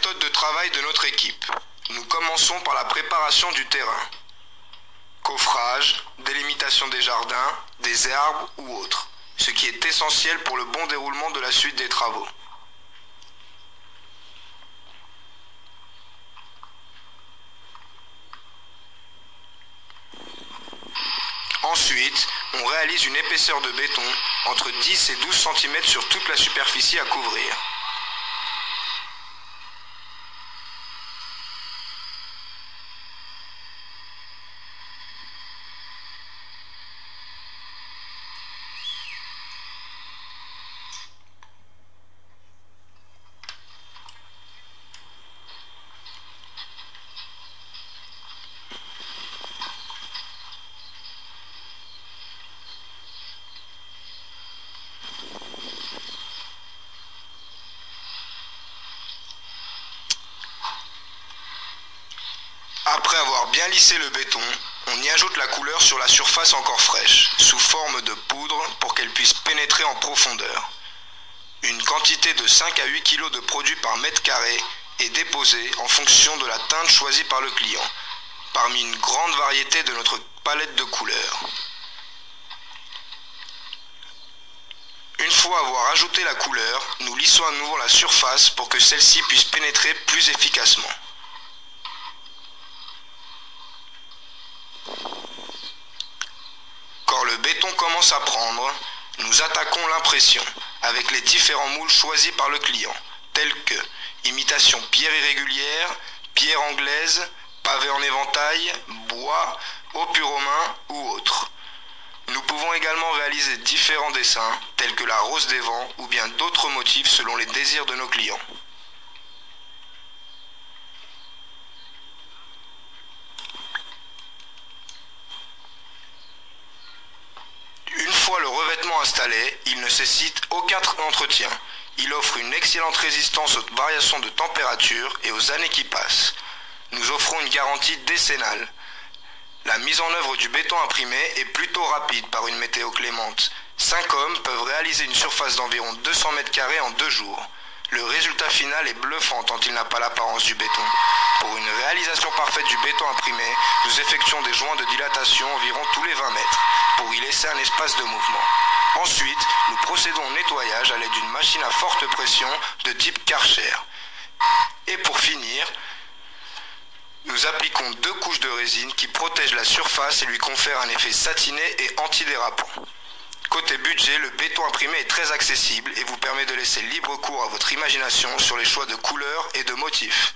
méthode de travail de notre équipe. Nous commençons par la préparation du terrain. Coffrage, délimitation des jardins, des herbes ou autres, ce qui est essentiel pour le bon déroulement de la suite des travaux. Ensuite, on réalise une épaisseur de béton entre 10 et 12 cm sur toute la superficie à couvrir. Après avoir bien lissé le béton, on y ajoute la couleur sur la surface encore fraîche, sous forme de poudre pour qu'elle puisse pénétrer en profondeur. Une quantité de 5 à 8 kg de produit par mètre carré est déposée en fonction de la teinte choisie par le client, parmi une grande variété de notre palette de couleurs. Une fois avoir ajouté la couleur, nous lissons à nouveau la surface pour que celle-ci puisse pénétrer plus efficacement. Quand le béton commence à prendre, nous attaquons l'impression avec les différents moules choisis par le client, tels que imitation pierre irrégulière, pierre anglaise, pavé en éventail, bois, au puromain ou autres. Nous pouvons également réaliser différents dessins, tels que la rose des vents ou bien d'autres motifs selon les désirs de nos clients. Une fois le revêtement installé, il ne nécessite aucun entretien. Il offre une excellente résistance aux variations de température et aux années qui passent. Nous offrons une garantie décennale. La mise en œuvre du béton imprimé est plutôt rapide par une météo clémente. 5 hommes peuvent réaliser une surface d'environ 200 m² en 2 jours. Le résultat final est bluffant tant il n'a pas l'apparence du béton. Pour une réalisation parfaite du béton imprimé, nous effectuons des joints de dilatation environ tous les 20 mètres, pour y laisser un espace de mouvement. Ensuite, nous procédons au nettoyage à l'aide d'une machine à forte pression de type Karcher. Et pour finir, nous appliquons 2 couches de résine qui protègent la surface et lui confèrent un effet satiné et antidérapant. Côté budget, le béton imprimé est très accessible et vous permet de laisser libre cours à votre imagination sur les choix de couleurs et de motifs.